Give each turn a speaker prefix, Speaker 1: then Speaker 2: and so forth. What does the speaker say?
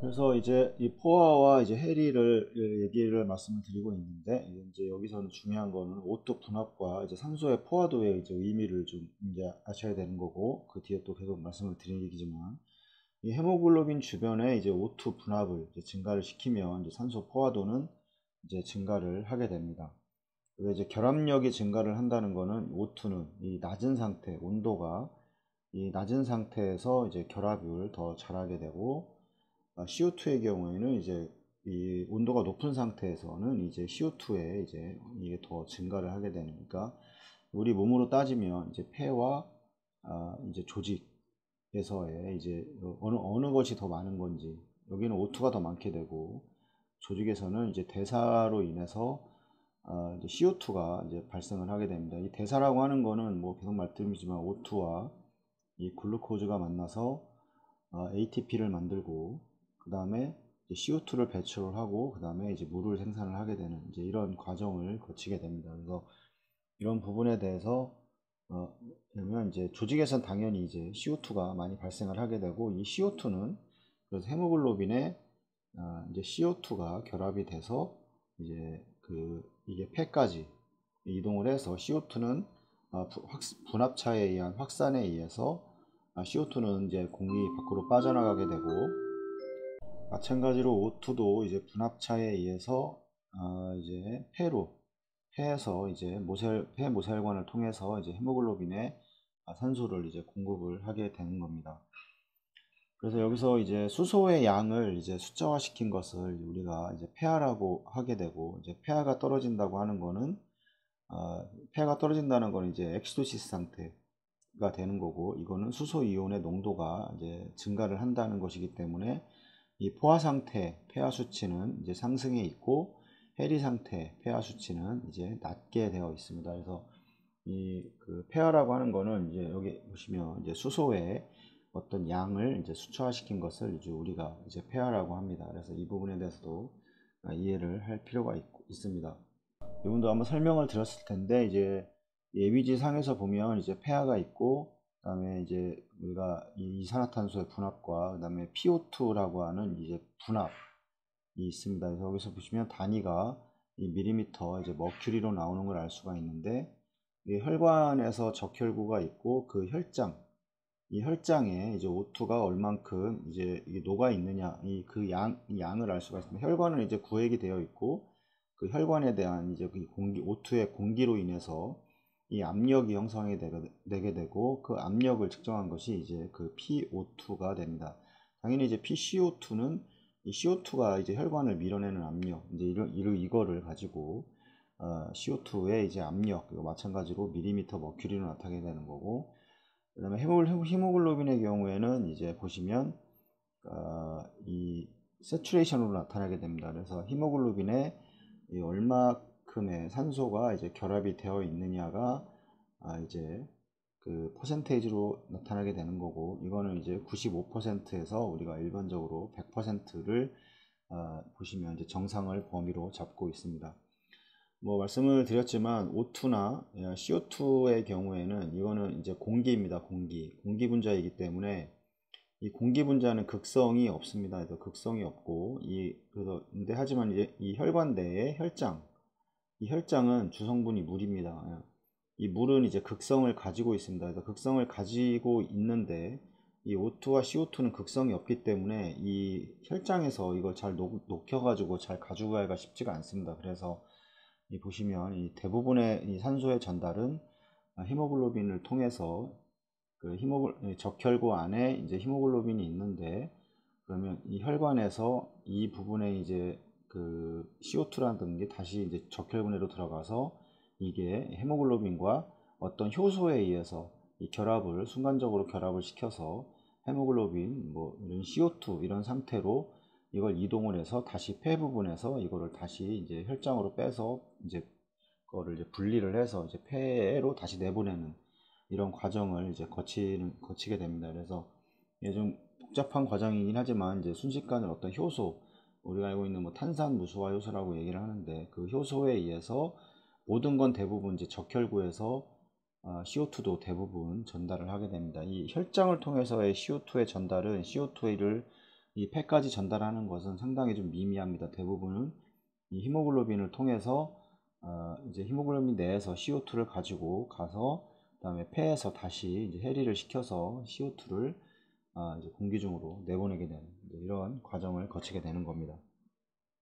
Speaker 1: 그래서 이제 이 포화와 이제 해리를 얘기를 말씀을 드리고 있는데, 이제 여기서는 중요한 거는 O2 분압과 이제 산소의 포화도의 이제 의미를 좀 이제 아셔야 되는 거고, 그 뒤에 또 계속 말씀을 드린 얘기지만, 이 헤모글로빈 주변에 이제 O2 분압을 이제 증가를 시키면 이제 산소 포화도는 이제 증가를 하게 됩니다. 그래서 이제 결합력이 증가를 한다는 거는 O2는 이 낮은 상태, 온도가 이 낮은 상태에서 이제 결합을 더 잘하게 되고, CO2의 경우에는 이제 이 온도가 높은 상태에서는 이제 CO2에 이제 이게 더 증가를 하게 되는, 그러니까 우리 몸으로 따지면 이제 폐와 이제 조직에서의 이제 어느 것이 더 많은 건지, 여기는 O2가 더 많게 되고, 조직에서는 이제 대사로 인해서 이제 CO2가 이제 발생을 하게 됩니다. 이 대사라고 하는 거는 뭐 계속 말씀드리지만 O2와 이 글루코즈가 만나서 ATP를 만들고, 그 다음에 CO2를 배출을 하고, 그 다음에 이제 물을 생산을 하게 되는 이제 이런 과정을 거치게 됩니다. 그래서 이런 부분에 대해서 그러면 이제 조직에선 당연히 이제 CO2가 많이 발생을 하게 되고, 이 CO2는 그래서 헤모글로빈에 이제 CO2가 결합이 돼서 이제 이게 폐까지 이동을 해서 CO2는 분합차에 의한 확산에 의해서 CO2는 이제 공기 밖으로 빠져나가게 되고, 마찬가지로 O2도 이제 분합차에 의해서 이제 폐에서 이제 폐 모세혈관을 통해서 이제 헤모글로빈에 산소를 이제 공급을 하게 되는 겁니다. 그래서 여기서 이제 수소의 양을 이제 숫자화 시킨 것을 우리가 이제 폐하라고 하게 되고, 이제 폐하가 떨어진다고 하는 거는 폐하가 떨어진다는 건 이제 엑시도시스 상태가 되는 거고, 이거는 수소 이온의 농도가 이제 증가를 한다는 것이기 때문에 이 포화 상태 폐하 수치는 이제 상승해 있고, 해리 상태 폐하 수치는 이제 낮게 되어 있습니다. 그래서 이 폐하라고 하는 거는 이제 여기 보시면 이제 수소의 어떤 양을 이제 수치화시킨 것을 이제 우리가 이제 폐하라고 합니다. 그래서 이 부분에 대해서도 이해를 할 필요가 있습니다. 이분도 한번 설명을 드렸을 텐데, 이제 예비지 상에서 보면 이제 폐하가 있고, 그다음에 이제 우리가 이산화탄소의 분압과 그다음에 PO2라고 하는 이제 분압이 있습니다. 그래서 여기서 보시면 단위가 이 밀리미터 이제 머큐리로 나오는 걸 알 수가 있는데, 이 혈관에서 적혈구가 있고, 그 이 혈장에 이제 O2가 얼만큼 이제 이게 녹아 있느냐, 이 양을 알 수가 있습니다. 혈관은 이제 구획이 되어 있고, 그 혈관에 대한 이제 그 O2의 공기로 인해서 이 압력이 형성이 되게 되고, 그 압력을 측정한 것이 이제 그 PO2가 됩니다. 당연히 이제 PCO2는 이 CO2가 이제 혈관을 밀어내는 압력, 이제 이거를 가지고 CO2의 이제 압력, 마찬가지로 밀리미터 머큐리로 나타나게 되는 거고, 그 다음에 히모글로빈의 경우에는 이제 보시면 이 세츄레이션으로 나타나게 됩니다. 그래서 히모글로빈에 얼마큼의 산소가 이제 결합이 되어 있느냐가 이제 그 퍼센테이지로 나타나게 되는 거고, 이거는 이제 95%에서 우리가 일반적으로 100%를 보시면 이제 정상을 범위로 잡고 있습니다. 뭐 말씀을 드렸지만 O2나 CO2의 경우에는 이거는 이제 공기입니다. 공기 분자이기 때문에 이 공기 분자는 극성이 없습니다. 그래서 극성이 없고, 근데 하지만 이제 이 혈관 내의 이 혈장은 주성분이 물입니다. 이 물은 이제 극성을 가지고 있습니다. 그래서 극성을 가지고 있는데, 이 O2와 CO2는 극성이 없기 때문에 이 혈장에서 이걸 잘 녹여가지고 잘 가져가기가 쉽지가 않습니다. 그래서 보시면 이 대부분의 이 산소의 전달은 히모글로빈을 통해서 적혈구 안에 이제 히모글로빈이 있는데, 그러면 이 혈관에서 이 부분에 이제 그 CO2라는 게 다시 이제 적혈구내로 들어가서 이게 헤모글로빈과 어떤 효소에 의해서 이 순간적으로 결합을 시켜서 헤모글로빈 뭐 이런 CO2 이런 상태로 이걸 이동을 해서 다시 폐 부분에서 이거를 다시 이제 혈장으로 빼서 이제 그거를 이제 분리를 해서 이제 폐로 다시 내보내는 이런 과정을 이제 거치게 됩니다. 그래서 이게 좀 복잡한 과정이긴 하지만, 이제 순식간에 어떤 효소, 우리가 알고 있는 뭐 탄산 무수화 효소라고 얘기를 하는데, 그 효소에 의해서 모든 건 대부분 이제 적혈구에서 CO2도 대부분 전달을 하게 됩니다. 이 혈장을 통해서의 CO2의 전달은 CO2를 이 폐까지 전달하는 것은 상당히 좀 미미합니다. 대부분은 이 히모글로빈을 통해서 이제 히모글로빈 내에서 CO2를 가지고 가서 그다음에 폐에서 다시 이제 해리를 시켜서 CO2를 이제 공기 중으로 내보내게 되는 이런 과정을 거치게 되는 겁니다.